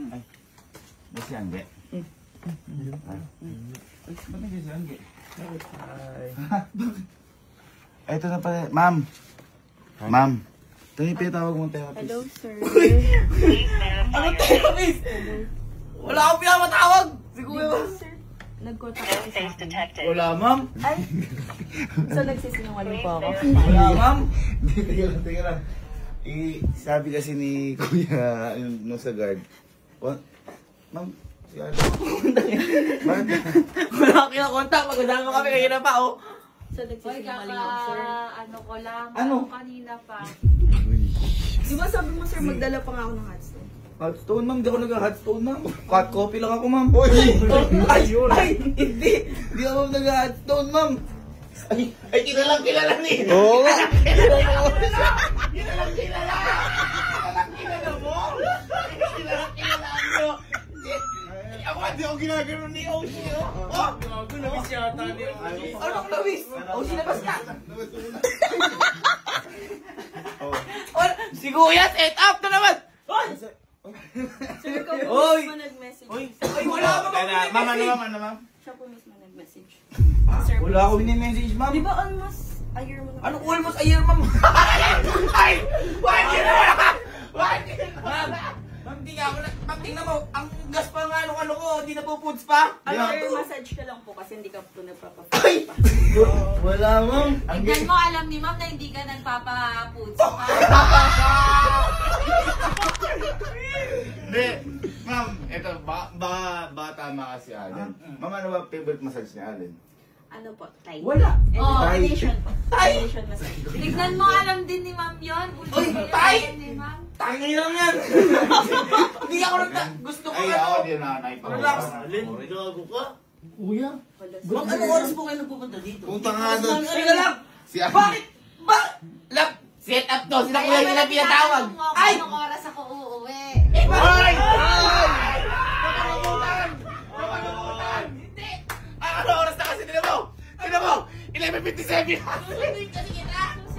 Ay. May siyangge. Ba't may siyangge? Ay, ito na pala. Ma'am. Ma'am. Ito yung pinatawag mong therapist. Hello, sir. Ano therapist? Wala akong pinamatawag. Siguro. Sir, nag-contact ako sa akin. Wala, ma'am. Ay! So, nagsisinungaling po ako. Wala, ma'am. Teka lang. Sabi kasi ni Kuya nung sa guard. Ma'am, si ano? Bakit? Wala akong kinakontak. Magkasama kami kanina pa, oh. So, nagsisinungaling ako, sir. Ano ko lang, Ano? kanina pa. Di ba sabi mo, sir, magdala pa nga ako ng hot stone? Hot stone, ma'am. Di ako nag-hot stone, ma'am. Hot coffee lang ako, ma'am. Ay, hindi. Di ako nag-hot stone, ma'am. Ay, kilalang kilala ni. Oo nga. Kilalang kilala mo. Kilalang kilala mo. Ako, hindi ako ginagano ni Oshi. Gago, labis yata ni Oshi. Anong labis? Oshi, labas ka. Si Kuya, set up na naman. Sir, ikaw po Oy! mismo nag-message. Ay, wala ka ba? Ma'am, ano ma'am? Siya po mismo nag-message. Wala ako mini-message, ma'am. Di ba almost a year mo na? Anong almost a year, ma'am? Ay! Why did Ma'am, di nga ako na... Ma'am, tingnan mo. Ang gas pa nga nung ano ko, di na po foods pa. Ano Sir, to? massage ka lang po kasi hindi ka po nagpapapag. Ay! Wala, ma'am. Tignan mo, alam ni ma'am na hindi ka nagpapa-foods. Hindi. Ma'am, eto, baka tama kasi Allen. Ma'am, ano ba favorite massage ni Allen? Ano po? Thai. Wala. Foundation po. Thai. Foundation massage. Tignan mo, alam din ni ma'am yun. Oy, Alam tay! ni ma'am. Tangin lang yan. Hindi ako gusto ko Ay, ano. ako din na naipaw. Relax. Gago ka? Kuya. Ba't anong oras po kayo nagpupunta dito? Punta nga doon. Teka lang. Si Allen. Bakit? Lap, set up to. Sila kuya yung pinatawag. Ay! Anong oras ako uuwi? Ay! Hindi! Ay, ano oras na kasi? Tignan mo! Tignan mo! 11:57!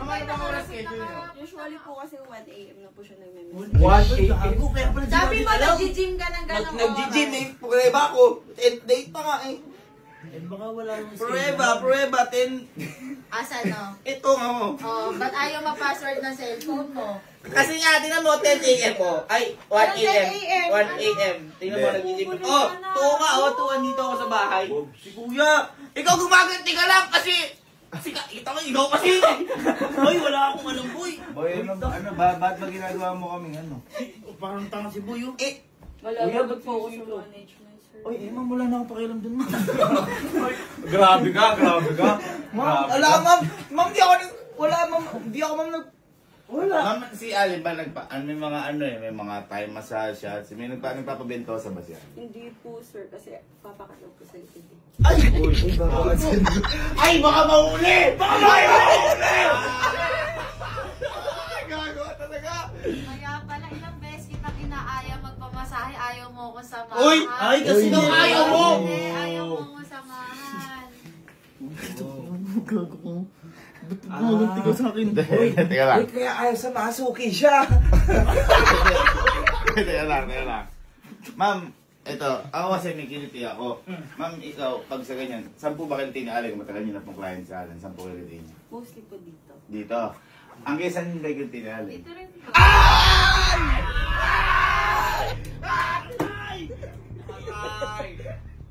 Mama, ano bang oras schedule nyo? Usually po kasi 1 AM na po siya nag-message. 1 Gago, kaya pala di Sabi namin mo, alam. nag-gym ka ng ganong Nag-gym eh. Prueba ako. 10th date pa nga eh. Eh, baka wala nang Prueba. 10. Asa no? Ito nga mo. Oh, ba't ayaw ma-password ng cellphone mo? Kasi nga, tingnan mo, 10 AM po. Ay, 1 Anong 10 AM. AM? 1 AM. Tingnan mo, nag-gym. Oh, 2 nga, oh, 2 dito ako sa bahay. Si Kuya, ikaw gumaganti ka lang kasi... Kita ko, ikaw kasi. Hoy, wala akong alam, boy. Boy, ano ba? Ba't ba ginagawa mo kaming ano? Parang tanga si boy, oh. Eh, Wala Kuya, na ba't po ako po sa management, sir. oy, ma'am, wala na akong pakialam dun, ma'am. Grabe ka. Ma'am, wala, ma'am. Ma'am, di ako nag... Wala, ma'am. Di ako, ma'am, nag... Wala. Ma'am, si Allen ba may mga ano eh, may mga Thai massage shots, may nagpapabentosa ba siya? Hindi po, sir, kasi papakalaw ko sa likod. Ay! Ay, baka mahuli! Baka mahuli! Gago talaga! Kaya pala ilang beses kita inaaya magpamasahe, ayaw mo ko samahan. Uy! Ay, kasi Sino ayaw mo? Hindi, ayaw mo ko samahan. Gago ko. Ba't gumaganti ka sa akin? Teka lang. Kaya ayaw sa masuki siya. Teka lang. Ma'am, ito, ako kasi may kiliti ako. Ma'am, ikaw, pag sa ganyan, 10 ba kiliti ni Allen? Matagal niyo na pong client sa Allen, 10 kiliti niya. Mostly po dito. Dito. Ang kaysa niyo ba kiliti ni Allen? Ito rin po.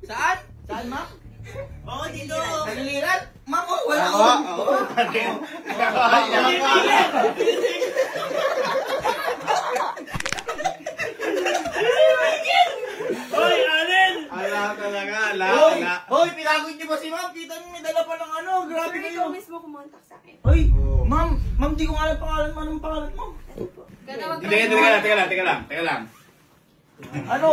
Saan? Saan, ma'am? Oo, dito. Nagiliran? Ma'am, oh, wala Ako? ko. Oo. Hoy, Allen! Ala talaga, Hoy! ala. Hoy, pinagod niyo ba si ma'am? Kita niyo may dala pa ng ano. Grabe Sir, kayo. ikaw mismo kumontak sa akin. Hoy, ma'am, di ko nga alam pangalan mo. Anong pangalan mo? Teka lang. Ano?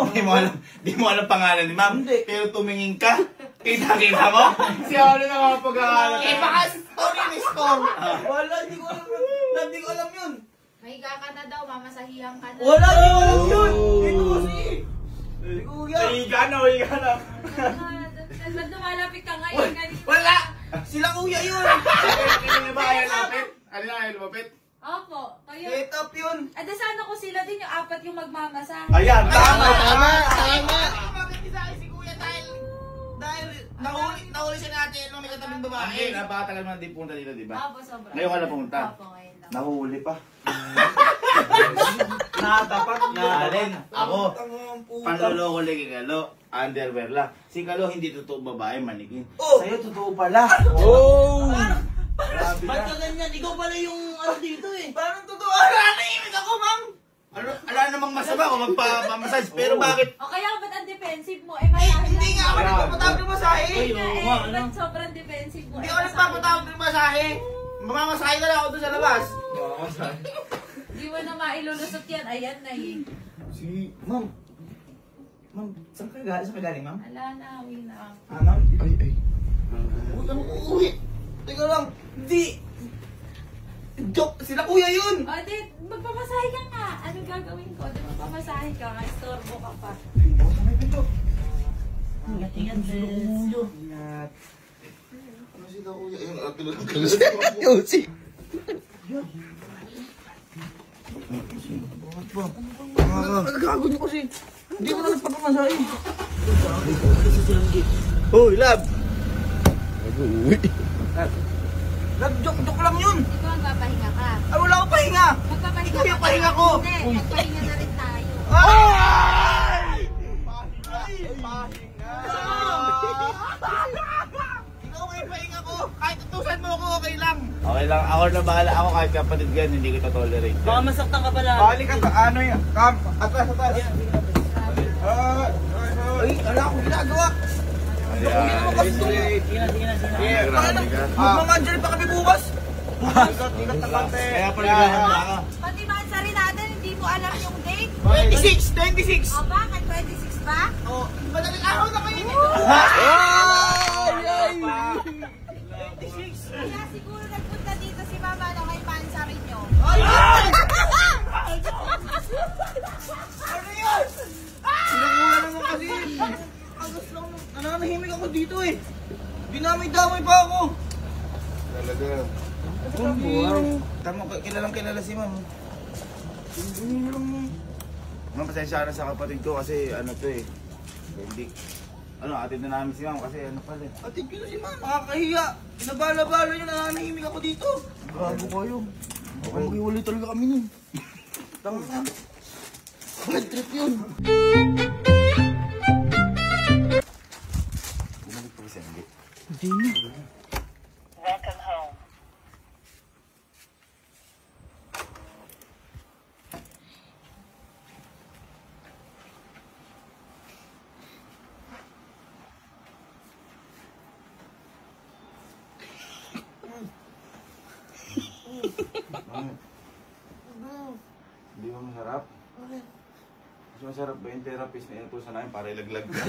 Di mo alam pangalan ni ma'am. Hindi. Pero tumingin ka. Kita mo? Si Allen ang mga pag-aaral. Eh, baka story ni Storm. Wala, hindi ko alam yun. Hindi ko alam yun. Mahiga ka na daw, mamasahihan ka na. Wala, hindi ko alam yun. Ito kasi. Kuya. Higa na. Ba't lumalapit ka ngayon? Kanina. Wala. Sila kuya yun. Hindi ba ayaw lapit? Ano na ayaw lumapit? Opo, kayo. Set up yun. Ada sana ko sila din yung apat yung magmamasahe. Ayan, tama. Bakit sa akin si Kuya dahil nahuli siya natin nung may katabing babae. Hindi, napakatagal mo na di punta dito, di ba? Opo, sobra. Ngayon ka na pumunta? Opo, ngayon lang. Nahuli pa. Nakatapat na. Alin, ako, panloloko lagi Kalo, underwear lang. Si Kalo, hindi totoo babae, manikin. Oh! Sa'yo, totoo pala. Oh! Grabe Ba't ka. ka ganyan? Ikaw pala yung ano dito eh. Parang totoo. Nanahimik ako, ma'am. Ala namang masama kung magpapamassage, pero bakit? O kaya ba't ang defensive mo? Eh, masahe Hindi nga ako Grabe. nagpapatawag ng masahe. Ay, oo nga, Eh, ano? ba't sobrang defensive mo? Hindi ako nagpapatawag ng masahe. Mamamasahe ka lang ako doon sa labas. Di mo na mailulusot yan. Ayan na eh. Si, ma'am. Ma'am, saan ka galing, ma'am? Ala na, uwi na ako. Ah, ma'am? Ay. Huwag kang uuwi. Teka lang. Di. Joke. Sila kuya yun. O, di, magpamasahe ka nga. Ano gagawin ko? Di magpamasahe ka nga. Istorbo ka pa. Oh, sa may pinto. Ingat-ingat, bes. Ingat. Ano sila kuya? Ayun, tulog. Nagagago niyo kasi. Hindi mo na nagpapamasahe. Hoy, lab! Joke lang yun. Ikaw ang papahinga ka. Ay, wala akong pahinga. Magpapahinga Ikaw yung ka. pahinga ko. Hindi, magpahinga na rin tayo. Ay! Ikaw may pahinga ko. Kahit tutusan mo ako, okay lang. Okay lang, ako na bahala. Ako kahit kapatid gan, hindi kita tolerate. Baka masaktan ka pala. Balik ka, ano yan? Atras. Ay, wala akong ginagawa. Ayan. Grabe ka. Magmamanjali pa kami bukas. Ingat na pante. Kaya pala ganda ka. Pati mansari natin, hindi mo alam yung date. 26. O bakit? 26 ba? Oh, madaling araw na kayo nito. Kaya siguro nagpunta dito si Mama na kay pansari nyo. Ay! Ano yan? Sinakuha naman kasi. Agos lang. Nananahimik ako dito eh. Dinamay-damay pa ako. Talaga. Tama, kilala si ma'am. Hindi lang. Ma'am, pasensya ka na sa kapatid ko kasi ano to eh. Hindi. Ano, atid na namin si ma'am kasi ano pala eh. Atin ko na si ma'am. Nakakahiya. Pinabala-bala niyo, nananahimik ako dito. Grabe kayo. Okay. Mag-iwalay talaga kami nun. Tama na. Bad trip yun. Bumalik pa kasi hindi. Welcome home. Hindi ba masarap? Mas masarap ba yung therapist na inutusan namin para ilaglag ka?